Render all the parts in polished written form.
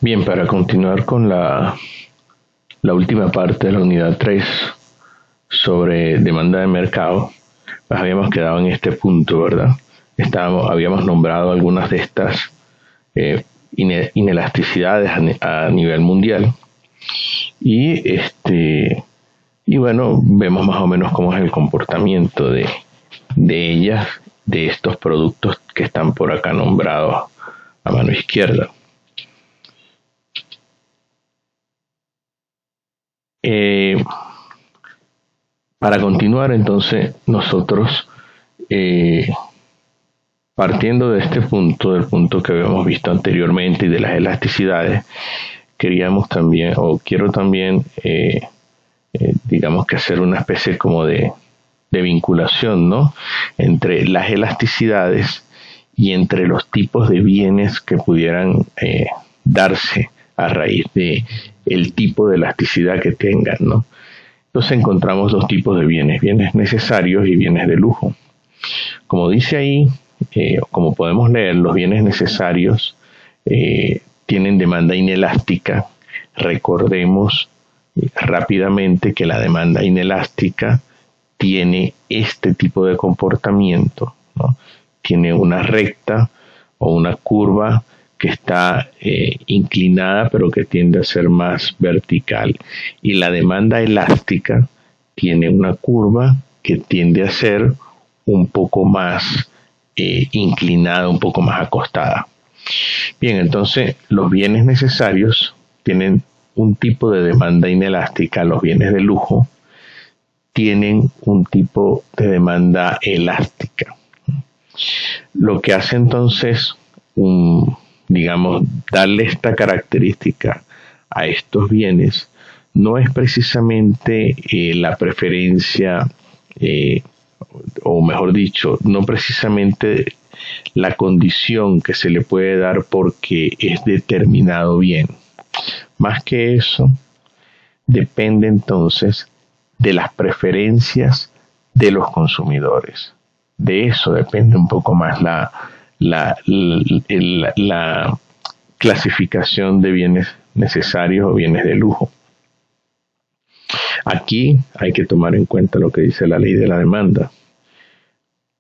Bien, para continuar con la última parte de la unidad 3 sobre demanda de mercado, pues habíamos quedado en este punto, ¿verdad? Habíamos nombrado algunas de estas inelasticidades a nivel mundial y bueno, vemos más o menos cómo es el comportamiento de ellas, de estos productos que están por acá nombrados a mano izquierda. Para continuar, entonces, nosotros, partiendo de este punto, del punto que habíamos visto anteriormente y de las elasticidades, quiero también, digamos que hacer una especie como de vinculación, ¿no? Entre las elasticidades y entre los tipos de bienes que pudieran darse a raíz de el tipo de elasticidad que tengan, ¿no? Entonces encontramos dos tipos de bienes necesarios y bienes de lujo. Como dice ahí, como podemos leer, los bienes necesarios tienen demanda inelástica. Recordemos rápidamente que la demanda inelástica tiene este tipo de comportamiento, ¿no? Tiene una recta o una curva que está inclinada pero que tiende a ser más vertical, y la demanda elástica tiene una curva que tiende a ser un poco más inclinada, un poco más acostada. Bien, entonces los bienes necesarios tienen un tipo de demanda inelástica, los bienes de lujo tienen un tipo de demanda elástica. Lo que hace entonces digamos, darle esta característica a estos bienes no es precisamente la preferencia, o mejor dicho, no precisamente la condición que se le puede dar porque es determinado bien. Más que eso, depende entonces de las preferencias de los consumidores. De eso depende un poco más la clasificación de bienes necesarios o bienes de lujo. Aquí hay que tomar en cuenta lo que dice la ley de la demanda.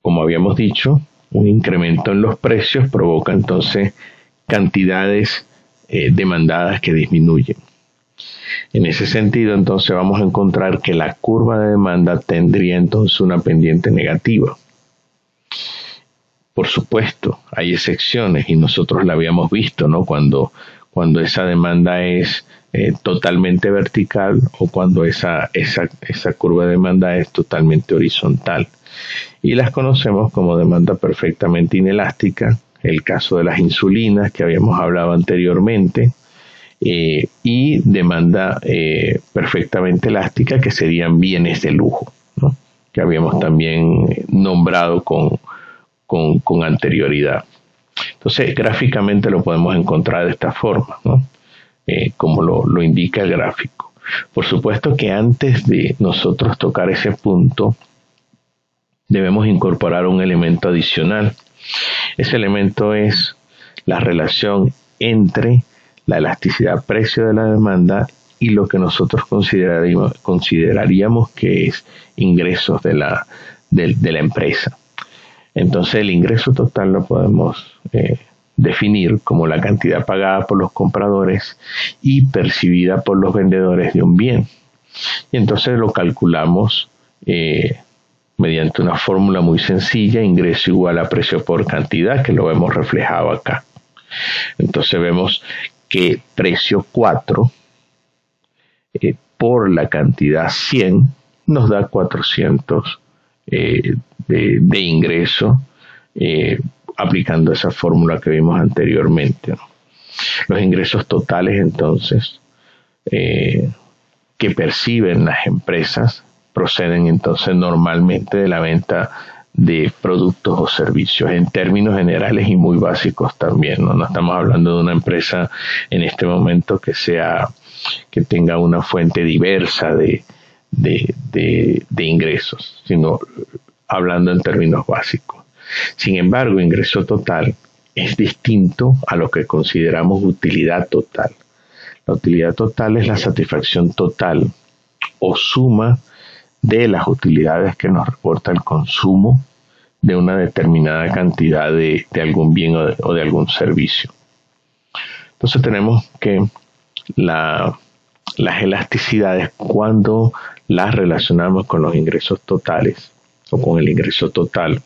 Como habíamos dicho, un incremento en los precios provoca entonces cantidades demandadas que disminuyen. En ese sentido, entonces vamos a encontrar que la curva de demanda tendría entonces una pendiente negativa. Por supuesto, hay excepciones y nosotros la habíamos visto, ¿no? Cuando esa demanda es totalmente vertical o cuando esa curva de demanda es totalmente horizontal. Y las conocemos como demanda perfectamente inelástica, el caso de las insulinas que habíamos hablado anteriormente, y demanda perfectamente elástica, que serían bienes de lujo, ¿no? Que habíamos también nombrado con anterioridad. Entonces, gráficamente lo podemos encontrar de esta forma, ¿no? Como lo indica el gráfico. Por supuesto que antes de nosotros tocar ese punto, debemos incorporar un elemento adicional. Ese elemento es la relación entre la elasticidad precio de la demanda y lo que nosotros consideraríamos que es ingresos de la empresa. Entonces el ingreso total lo podemos definir como la cantidad pagada por los compradores y percibida por los vendedores de un bien. Y entonces lo calculamos mediante una fórmula muy sencilla: ingreso igual a precio por cantidad, que lo vemos reflejado acá. Entonces vemos que precio 4 por la cantidad 100 nos da 400 de ingreso, aplicando esa fórmula que vimos anteriormente, ¿no? Los ingresos totales entonces que perciben las empresas proceden entonces normalmente de la venta de productos o servicios en términos generales y muy básicos también, ¿no? No estamos hablando de una empresa en este momento que tenga una fuente diversa de ingresos, sino hablando en términos básicos. Sin embargo, ingreso total es distinto a lo que consideramos utilidad total. La utilidad total es la satisfacción total o suma de las utilidades que nos reporta el consumo de una determinada cantidad de algún bien o de algún servicio. Entonces tenemos que las elasticidades, cuando las relacionamos con los ingresos totales o con el ingreso total,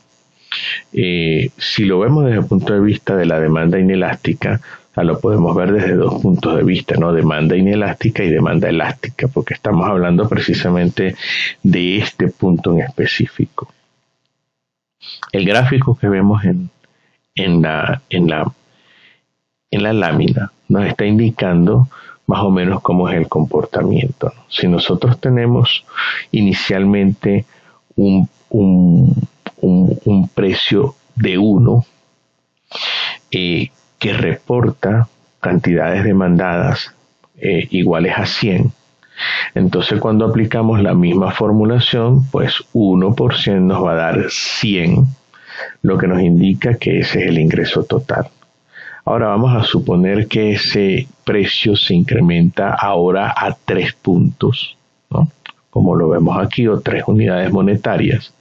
si lo vemos desde el punto de vista de la demanda inelástica, lo podemos ver desde dos puntos de vista, ¿no? Demanda inelástica y demanda elástica, porque estamos hablando precisamente de este punto en específico. El gráfico que vemos en la lámina nos está indicando más o menos cómo es el comportamiento, ¿no? Si nosotros tenemos inicialmente un precio de 1 que reporta cantidades demandadas iguales a 100, entonces cuando aplicamos la misma formulación, pues 1 por 100 nos va a dar 100, lo que nos indica que ese es el ingreso total. Ahora vamos a suponer que ese precio se incrementa ahora a 3 puntos, ¿no? Como lo vemos aquí, o 3 unidades monetarias.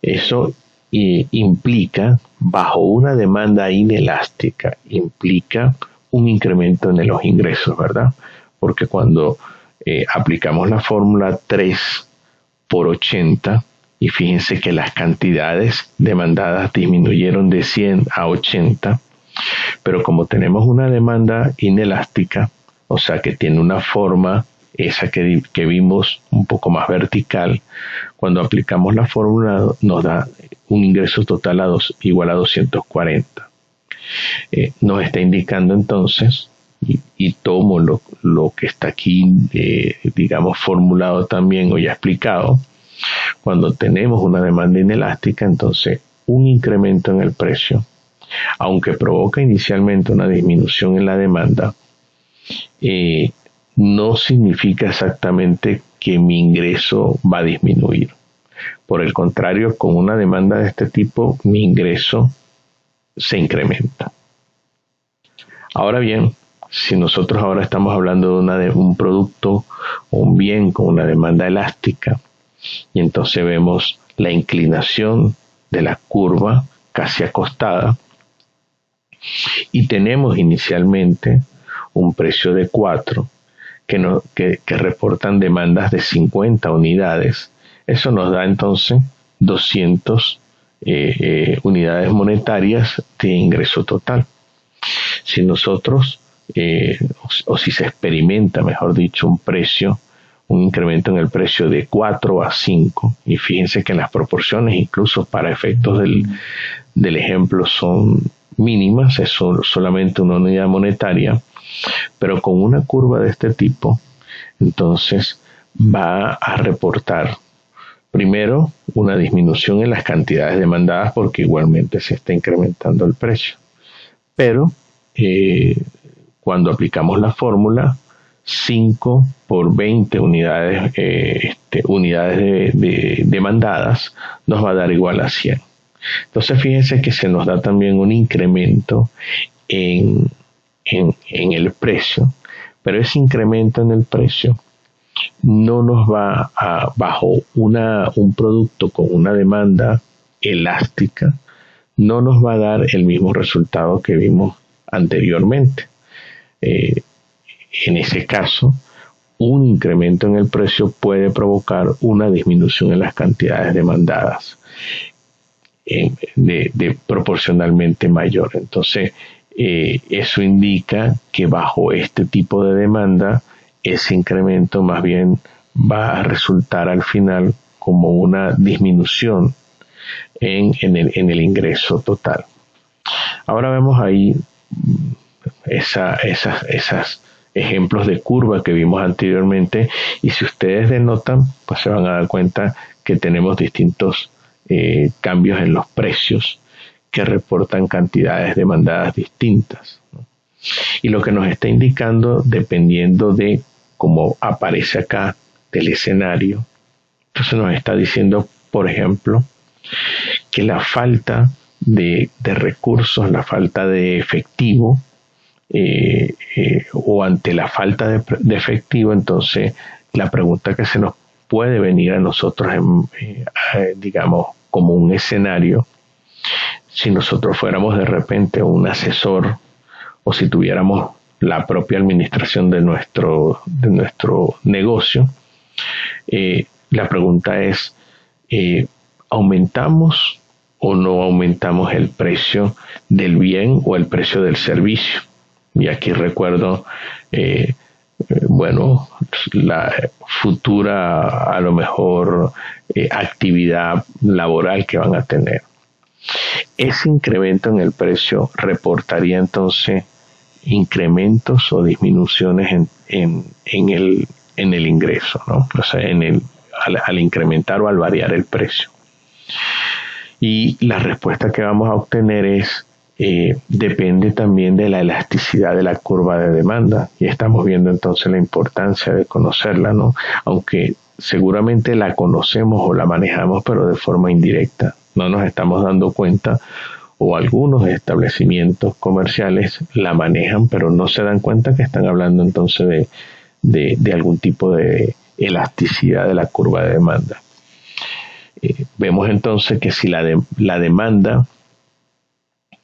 Eso implica, bajo una demanda inelástica, implica un incremento en los ingresos, ¿verdad? Porque cuando aplicamos la fórmula 3 por 80, y fíjense que las cantidades demandadas disminuyeron de 100 a 80, pero como tenemos una demanda inelástica, o sea que tiene una forma, esa que vimos un poco más vertical, cuando aplicamos la fórmula nos da un ingreso total igual a 240. Nos está indicando entonces, y tomo lo que está aquí, digamos, formulado también o ya explicado, cuando tenemos una demanda inelástica, entonces un incremento en el precio, aunque provoca inicialmente una disminución en la demanda, no significa exactamente que mi ingreso va a disminuir. Por el contrario, con una demanda de este tipo, mi ingreso se incrementa. Ahora bien, si nosotros ahora estamos hablando de un producto o un bien con una demanda elástica, y entonces vemos la inclinación de la curva casi acostada, y tenemos inicialmente un precio de 4 que reportan demandas de 50 unidades. Eso nos da entonces 200 unidades monetarias de ingreso total. Si nosotros, o si se experimenta, mejor dicho, un incremento en el precio de 4 a 5, y fíjense que las proporciones, incluso para efectos del ejemplo, son mínimas, es solamente una unidad monetaria, pero con una curva de este tipo, entonces va a reportar primero una disminución en las cantidades demandadas porque igualmente se está incrementando el precio. Pero cuando aplicamos la fórmula, 5 por 20 unidades demandadas nos va a dar igual a 100. Entonces fíjense que se nos da también un incremento en el precio, pero ese incremento en el precio no nos va bajo un producto con una demanda elástica, no nos va a dar el mismo resultado que vimos anteriormente. En ese caso, un incremento en el precio puede provocar una disminución en las cantidades demandadas de proporcionalmente mayor. Entonces, eso indica que bajo este tipo de demanda, ese incremento más bien va a resultar al final como una disminución en el ingreso total. Ahora vemos ahí esas ejemplos de curva que vimos anteriormente, y si ustedes denotan, pues se van a dar cuenta que tenemos distintos cambios en los precios que reportan cantidades demandadas distintas, ¿no? Y lo que nos está indicando, dependiendo de cómo aparece acá del escenario, entonces nos está diciendo, por ejemplo, que la falta de recursos, la falta de efectivo, o ante la falta de efectivo, entonces la pregunta que se nos puede venir a nosotros, digamos, como un escenario, si nosotros fuéramos de repente un asesor o si tuviéramos la propia administración de nuestro negocio, la pregunta es, ¿aumentamos o no aumentamos el precio del bien o el precio del servicio? Y aquí recuerdo, bueno, la futura, a lo mejor, actividad laboral que van a tener. Ese incremento en el precio reportaría entonces incrementos o disminuciones en el ingreso, ¿no? O sea, al incrementar o al variar el precio. Y la respuesta que vamos a obtener es, depende también de la elasticidad de la curva de demanda, y estamos viendo entonces la importancia de conocerla, ¿no? Aunque seguramente la conocemos o la manejamos, pero de forma indirecta, no nos estamos dando cuenta, o algunos establecimientos comerciales la manejan, pero no se dan cuenta que están hablando entonces de algún tipo de elasticidad de la curva de demanda. Vemos entonces que si la demanda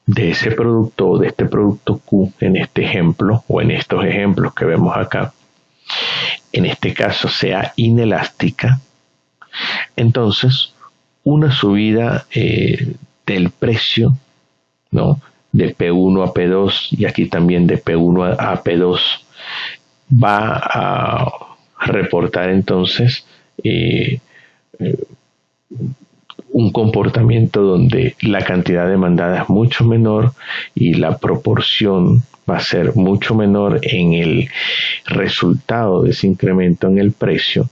de ese producto o de este producto Q en este ejemplo o en estos ejemplos que vemos acá, en este caso sea inelástica, entonces una subida del precio, ¿no?, de P1 a P2 y aquí también de P1 a P2 va a reportar entonces un comportamiento donde la cantidad demandada es mucho menor y la proporción va a ser mucho menor en el resultado de ese incremento en el precio,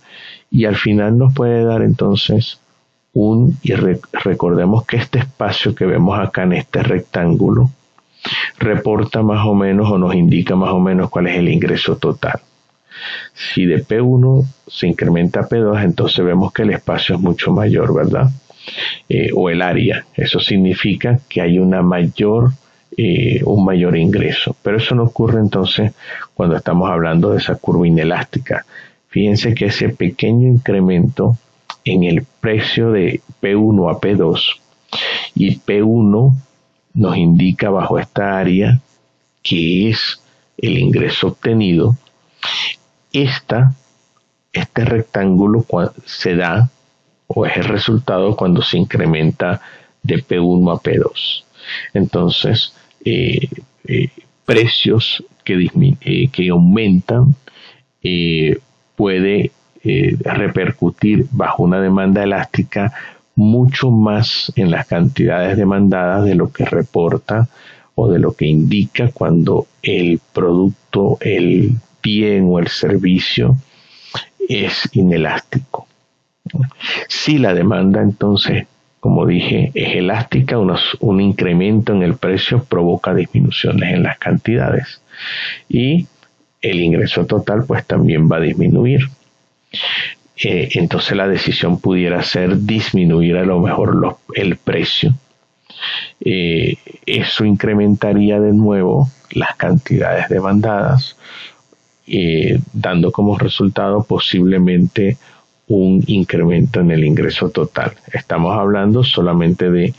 y al final nos puede dar entonces recordemos que este espacio que vemos acá en este rectángulo reporta más o menos o nos indica más o menos cuál es el ingreso total. Si de P1 se incrementa a P2, entonces vemos que el espacio es mucho mayor, ¿verdad? O el área. Eso significa que hay un mayor ingreso. Pero eso no ocurre entonces cuando estamos hablando de esa curva inelástica. Fíjense que ese pequeño incremento en el precio de P1 a P2, y P1 nos indica bajo esta área que es el ingreso obtenido. Este rectángulo se da o es el resultado cuando se incrementa de P1 a P2. Entonces, precios que aumentan puede repercutir bajo una demanda elástica mucho más en las cantidades demandadas de lo que reporta o de lo que indica cuando el producto, el bien o el servicio es inelástico. Si la demanda entonces, como dije, es elástica, un incremento en el precio provoca disminuciones en las cantidades y el ingreso total pues también va a disminuir. Entonces la decisión pudiera ser disminuir a lo mejor el precio. Eso incrementaría de nuevo las cantidades demandadas, dando como resultado posiblemente un incremento en el ingreso total. Estamos hablando solamente de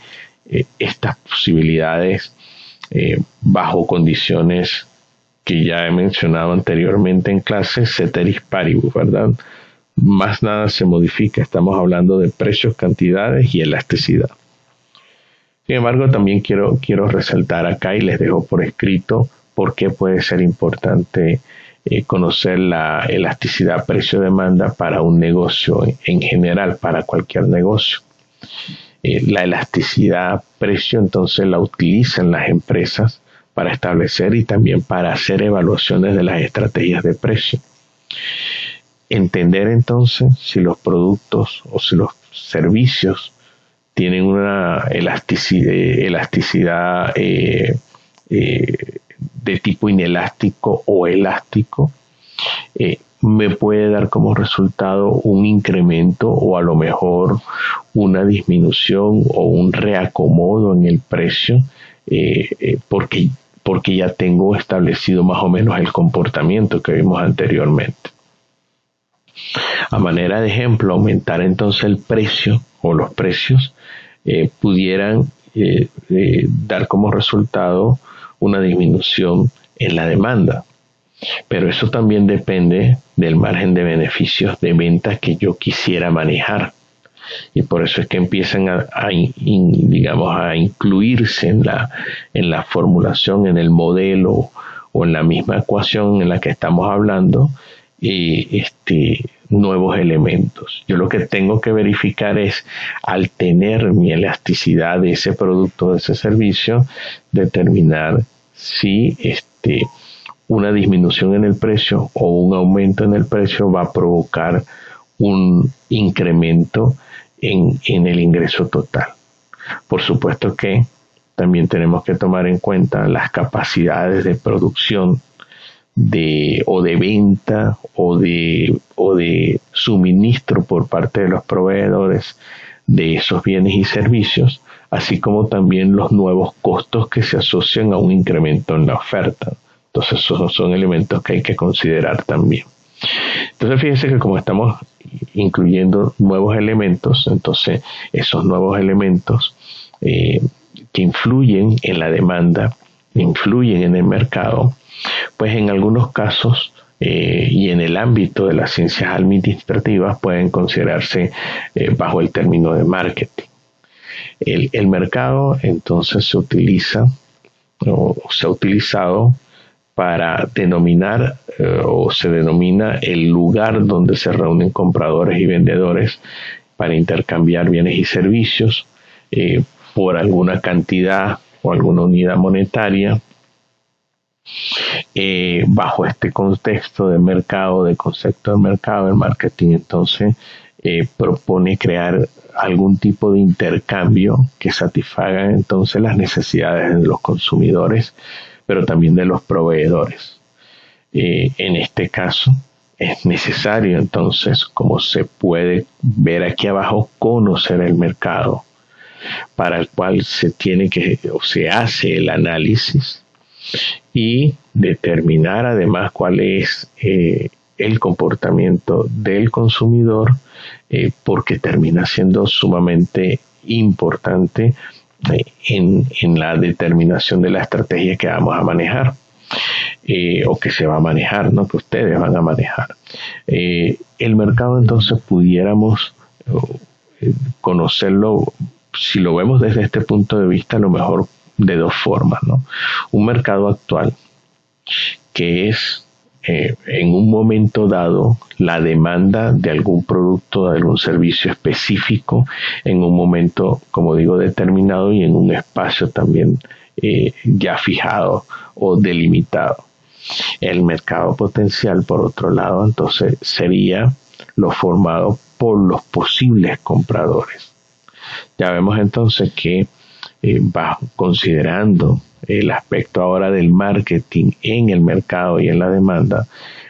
estas posibilidades bajo condiciones que ya he mencionado anteriormente en clase, ceteris paribus, ¿verdad? Más nada se modifica, estamos hablando de precios, cantidades y elasticidad. Sin embargo, también quiero resaltar acá y les dejo por escrito por qué puede ser importante conocer la elasticidad precio-demanda para un negocio en general, para cualquier negocio. La elasticidad precio entonces la utilizan las empresas para establecer y también para hacer evaluaciones de las estrategias de precio. Entender entonces si los productos o si los servicios tienen una elasticidad de tipo inelástico o elástico, me puede dar como resultado un incremento o a lo mejor una disminución o un reacomodo en el precio, porque ya tengo establecido más o menos el comportamiento que vimos anteriormente. A manera de ejemplo, aumentar entonces el precio o los precios pudieran dar como resultado una disminución en la demanda. Pero eso también depende del margen de beneficios de ventas que yo quisiera manejar. Y por eso es que empiezan a incluirse en la formulación, en el modelo o en la misma ecuación en la que estamos hablando, nuevos elementos. Yo lo que tengo que verificar es, al tener mi elasticidad de ese producto, de ese servicio, determinar si una disminución en el precio o un aumento en el precio va a provocar un incremento en el ingreso total. Por supuesto que también tenemos que tomar en cuenta las capacidades de producción o de venta o de suministro por parte de los proveedores de esos bienes y servicios, así como también los nuevos costos que se asocian a un incremento en la oferta. Entonces esos son elementos que hay que considerar también. Entonces fíjense que como estamos incluyendo nuevos elementos, entonces esos nuevos elementos que influyen en la demanda, influyen en el mercado, pues en algunos casos y en el ámbito de las ciencias administrativas pueden considerarse bajo el término de marketing. El mercado entonces se utiliza o se ha utilizado para denominar o se denomina el lugar donde se reúnen compradores y vendedores para intercambiar bienes y servicios por alguna cantidad o alguna unidad monetaria. Bajo este contexto de mercado, de concepto de mercado, el marketing entonces propone crear algún tipo de intercambio que satisfaga entonces las necesidades de los consumidores, pero también de los proveedores. En este caso es necesario entonces, como se puede ver aquí abajo, conocer el mercado, para el cual se hace el análisis y determinar además cuál es el comportamiento del consumidor, porque termina siendo sumamente importante en la determinación de la estrategia que vamos a manejar o que se va a manejar, ¿no? Que ustedes van a manejar. El mercado entonces pudiéramos conocerlo, si lo vemos desde este punto de vista, a lo mejor de dos formas, ¿no? Un mercado actual que es en un momento dado la demanda de algún producto, de algún servicio específico, en un momento, como digo, determinado y en un espacio también ya fijado o delimitado. El mercado potencial, por otro lado, entonces sería lo formado por los posibles compradores. Ya vemos entonces que considerando el aspecto ahora del marketing en el mercado y en la demanda,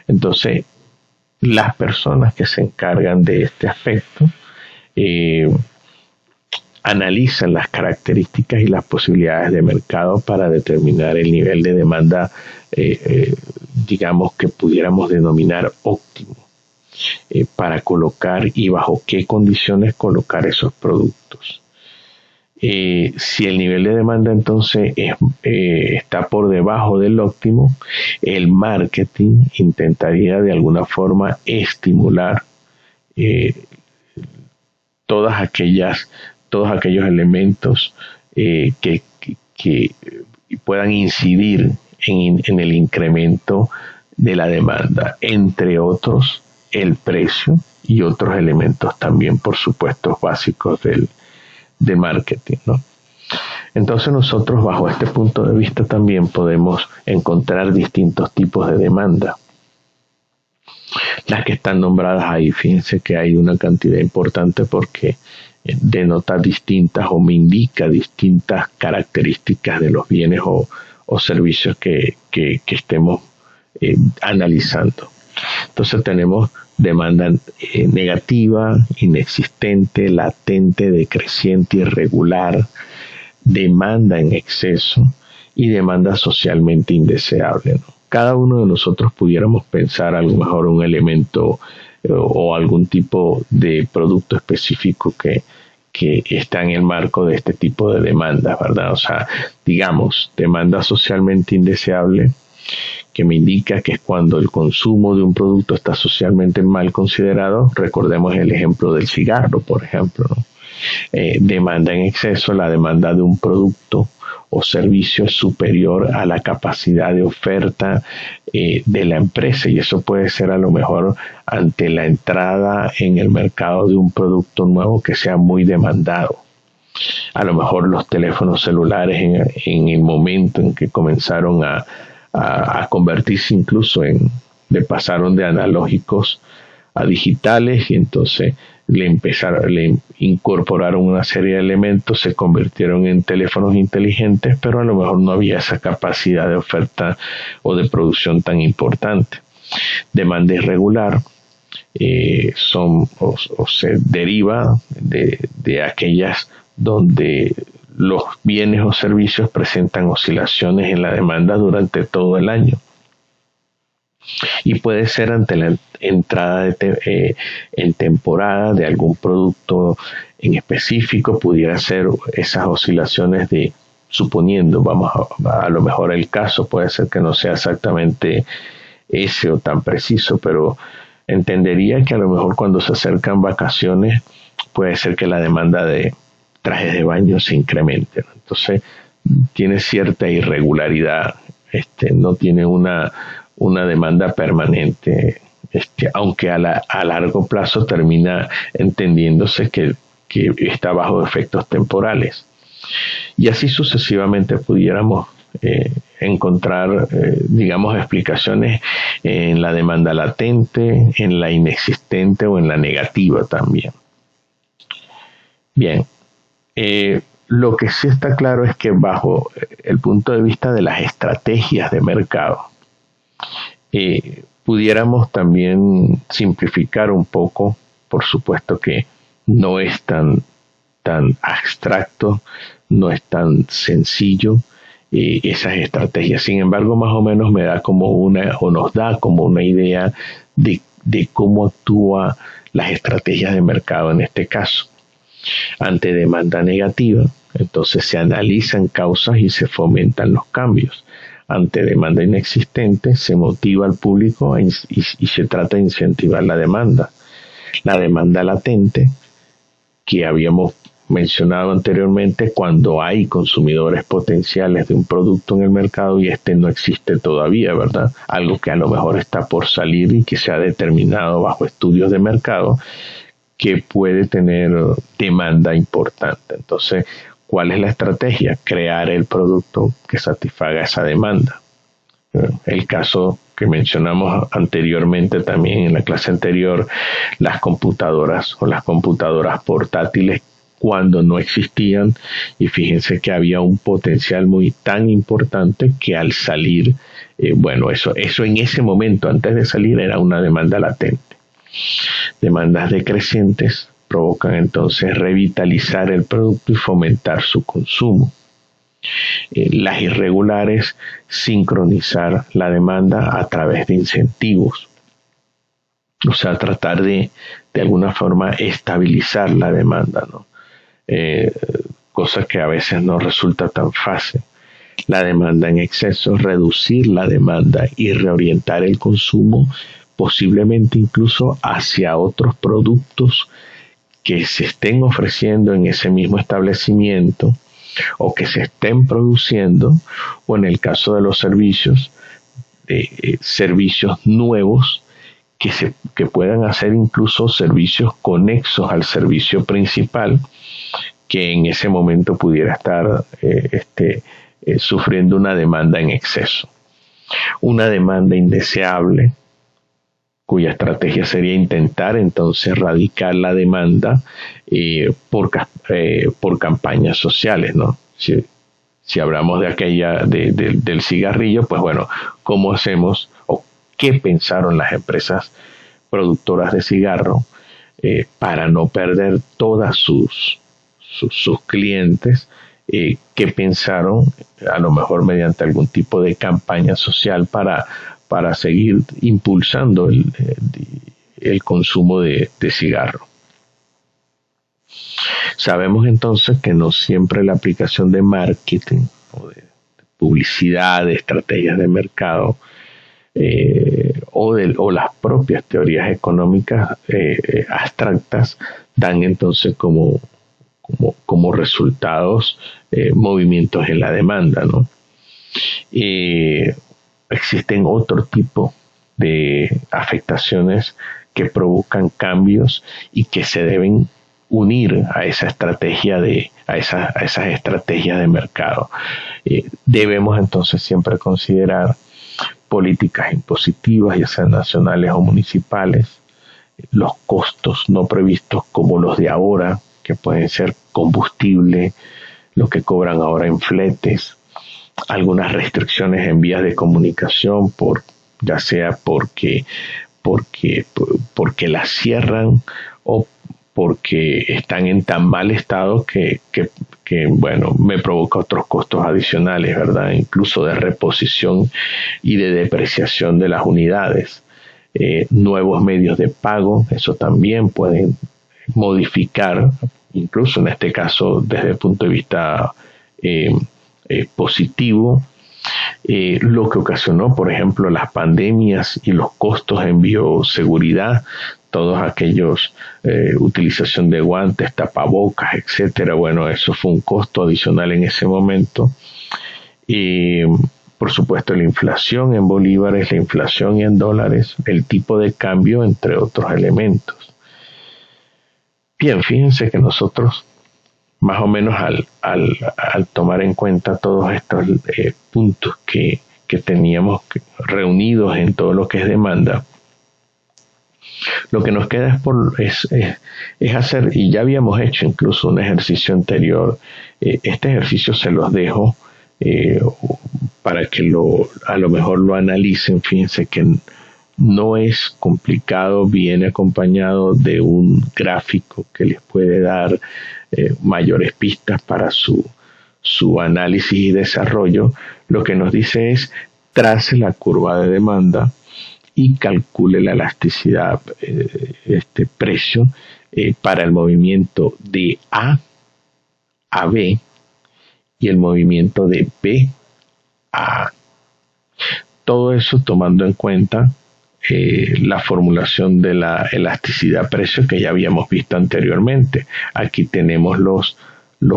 entonces las personas que se encargan de este aspecto analizan las características y las posibilidades de mercado para determinar el nivel de demanda, digamos que pudiéramos denominar óptimo, para colocar y bajo qué condiciones colocar esos productos. Si el nivel de demanda entonces está por debajo del óptimo, el marketing intentaría de alguna forma estimular todos aquellos elementos que puedan incidir en el incremento de la demanda, entre otros el precio y otros elementos también, por supuesto, básicos de marketing, ¿no? Entonces nosotros bajo este punto de vista también podemos encontrar distintos tipos de demanda. Las que están nombradas ahí, fíjense que hay una cantidad importante porque denota distintas o me indica distintas características de los bienes o servicios que estemos analizando. Entonces tenemos demanda negativa, inexistente, latente, decreciente, irregular, demanda en exceso y demanda socialmente indeseable, ¿no? Cada uno de nosotros pudiéramos pensar a lo mejor un elemento o algún tipo de producto específico que está en el marco de este tipo de demandas, ¿verdad? O sea, digamos, demanda socialmente indeseable, que me indica que es cuando el consumo de un producto está socialmente mal considerado. Recordemos el ejemplo del cigarro, por ejemplo, ¿no? Demanda en exceso, la demanda de un producto o servicio es superior a la capacidad de oferta de la empresa, y eso puede ser a lo mejor ante la entrada en el mercado de un producto nuevo que sea muy demandado. A lo mejor los teléfonos celulares en el momento en que comenzaron a convertirse incluso pasaron de analógicos a digitales, y entonces le incorporaron una serie de elementos, se convirtieron en teléfonos inteligentes, pero a lo mejor no había esa capacidad de oferta o de producción tan importante. Demanda irregular se deriva de aquellas donde los bienes o servicios presentan oscilaciones en la demanda durante todo el año. Y puede ser ante la entrada en temporada de algún producto en específico, pudiera ser esas oscilaciones de, suponiendo, a lo mejor el caso puede ser que no sea exactamente ese o tan preciso, pero entendería que a lo mejor cuando se acercan vacaciones puede ser que la demanda de trajes de baño se incremente, ¿no? Entonces tiene cierta irregularidad, no tiene una demanda permanente, aunque a largo plazo termina entendiéndose que está bajo efectos temporales. Y así sucesivamente pudiéramos encontrar, digamos, explicaciones en la demanda latente, en la inexistente o en la negativa también. Bien, lo que sí está claro es que bajo el punto de vista de las estrategias de mercado, pudiéramos también simplificar un poco, por supuesto que no es tan abstracto, no es tan sencillo esas estrategias. Sin embargo, más o menos nos da como una idea de cómo actúan las estrategias de mercado en este caso. Ante demanda negativa, entonces se analizan causas y se fomentan los cambios. Ante demanda inexistente, se motiva al público y se trata de incentivar la demanda. La demanda latente, que habíamos mencionado anteriormente, cuando hay consumidores potenciales de un producto en el mercado y no existe todavía, ¿verdad? Algo que a lo mejor está por salir y que se ha determinado bajo estudios de mercado que puede tener demanda importante. Entonces, ¿cuál es la estrategia? Crear el producto que satisfaga esa demanda. El caso que mencionamos anteriormente también en la clase anterior, las computadoras o las computadoras portátiles cuando no existían, y fíjense que había un potencial tan importante que al salir, eso en ese momento antes de salir era una demanda latente. Demandas decrecientes provocan entonces revitalizar el producto y fomentar su consumo. Las irregulares, sincronizar la demanda a través de incentivos. O sea, tratar de alguna forma estabilizar la demanda, ¿no? Cosa que a veces no resulta tan fácil. La demanda en exceso, reducir la demanda y reorientar el consumo, posiblemente incluso hacia otros productos que se estén ofreciendo en ese mismo establecimiento o que se estén produciendo, o en el caso de los servicios, servicios nuevos que puedan hacer incluso servicios conexos al servicio principal que en ese momento pudiera estar sufriendo una demanda en exceso. Una demanda indeseable, cuya estrategia sería intentar entonces erradicar la demanda por campañas sociales, ¿no? Si hablamos de aquella del cigarrillo, pues bueno, ¿cómo hacemos o qué pensaron las empresas productoras de cigarro para no perder todas sus clientes, qué pensaron, a lo mejor mediante algún tipo de campaña social para seguir impulsando el consumo de cigarro. Sabemos entonces que no siempre la aplicación de marketing o de publicidad, de estrategias de mercado o las propias teorías económicas abstractas dan entonces como resultados movimientos en la demanda, ¿no? Existen otro tipo de afectaciones que provocan cambios y que se deben unir a esa estrategia a esas estrategias de mercado. Debemos entonces siempre considerar políticas impositivas, ya sean nacionales o municipales, los costos no previstos como los de ahora, que pueden ser combustible, lo que cobran ahora en fletes, algunas restricciones en vías de comunicación, ya sea porque las cierran o porque están en tan mal estado que bueno, me provoca otros costos adicionales, ¿verdad? Incluso de reposición y de depreciación de las unidades. Nuevos medios de pago, eso también pueden modificar, incluso en este caso desde el punto de vista positivo, lo que ocasionó, por ejemplo, las pandemias y los costos en bioseguridad, todos aquellos utilización de guantes, tapabocas, etcétera. Bueno, eso fue un costo adicional en ese momento. Por supuesto, la inflación en bolívares, la inflación en dólares, el tipo de cambio, entre otros elementos. Bien, fíjense que nosotros, más o menos al tomar en cuenta todos estos puntos que teníamos reunidos en todo lo que es demanda, lo que nos queda es hacer, y ya habíamos hecho incluso un ejercicio anterior, este ejercicio se los dejo para que a lo mejor lo analicen. Fíjense que no es complicado, viene acompañado de un gráfico que les puede dar mayores pistas para su análisis y desarrollo. Lo que nos dice es: trace la curva de demanda y calcule la elasticidad precio para el movimiento de A a B y el movimiento de B a A. Todo eso tomando en cuenta la formulación de la elasticidad precio que ya habíamos visto anteriormente. Aquí tenemos los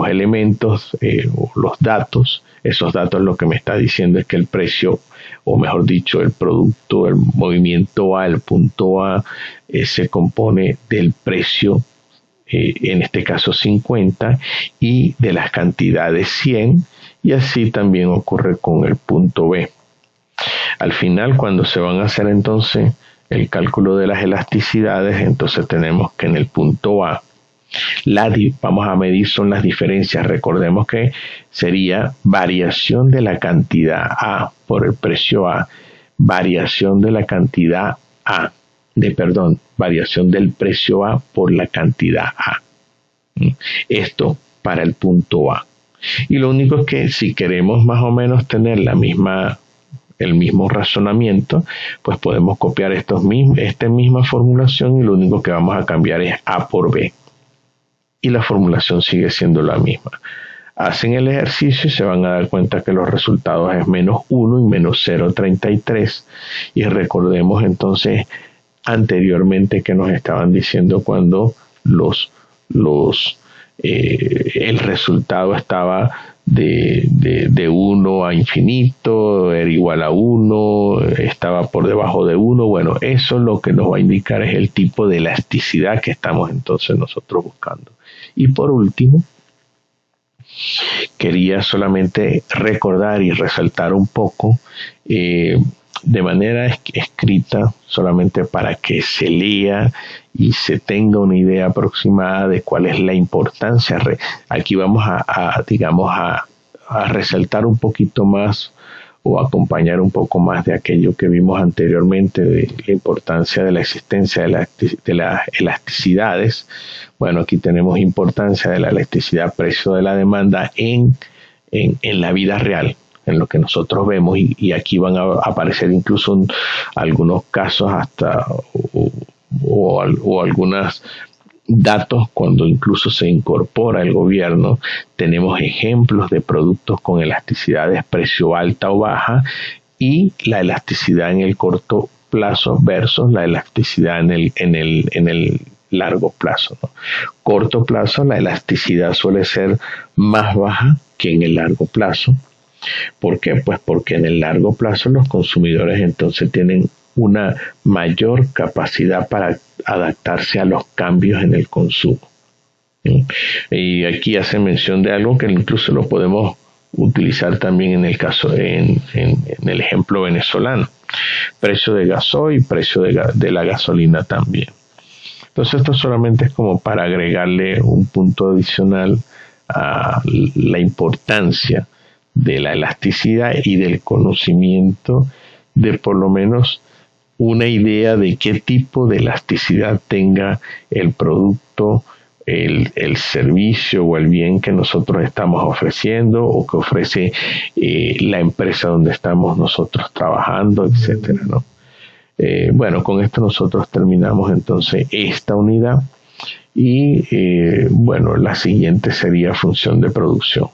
elementos o los datos. Esos datos lo que me está diciendo es que el precio, o mejor dicho, el producto, el movimiento A, el punto A, se compone del precio, en este caso 50, y de las cantidades 100, y así también ocurre con el punto B. Al final, cuando se van a hacer entonces el cálculo de las elasticidades, entonces tenemos que en el punto A, vamos a medir son las diferencias. Recordemos que sería variación de la cantidad A por el precio A, variación de la cantidad A, variación del precio A por la cantidad A. Esto para el punto A. Y lo único es que si queremos más o menos tener el mismo razonamiento, pues podemos copiar esta misma formulación, y lo único que vamos a cambiar es A por B. Y la formulación sigue siendo la misma. Hacen el ejercicio y se van a dar cuenta que los resultados es menos 1 y menos 0,33. Y recordemos entonces anteriormente que nos estaban diciendo cuando el resultado estaba de 1 a infinito, era igual a 1, estaba por debajo de 1. Bueno, eso lo que nos va a indicar es el tipo de elasticidad que estamos entonces nosotros buscando. Y por último, quería solamente recordar y resaltar un poco de manera escrita, solamente para que se lea y se tenga una idea aproximada de cuál es la importancia. Aquí vamos a resaltar un poquito más o acompañar un poco más de aquello que vimos anteriormente, de la importancia de la existencia de las elasticidades. Bueno, aquí tenemos importancia de la elasticidad precio de la demanda en la vida real, en lo que nosotros vemos, y aquí van a aparecer incluso algunos casos hasta o algunos datos cuando incluso se incorpora el gobierno. Tenemos ejemplos de productos con elasticidades precio alta o baja, y la elasticidad en el corto plazo versus la elasticidad en el largo plazo, ¿no? Corto plazo, la elasticidad suele ser más baja que en el largo plazo. ¿Por qué? Pues porque en el largo plazo los consumidores entonces tienen una mayor capacidad para adaptarse a los cambios en el consumo. ¿Sí? Y aquí hace mención de algo que incluso lo podemos utilizar también en el caso, en el ejemplo venezolano. Precio de gasoil y precio de la gasolina también. Entonces esto solamente es como para agregarle un punto adicional a la importancia de la elasticidad y del conocimiento de por lo menos una idea de qué tipo de elasticidad tenga el producto, el servicio o el bien que nosotros estamos ofreciendo o que ofrece la empresa donde estamos nosotros trabajando, etcétera, ¿no? Bueno, con esto nosotros terminamos entonces esta unidad y bueno, la siguiente sería función de producción.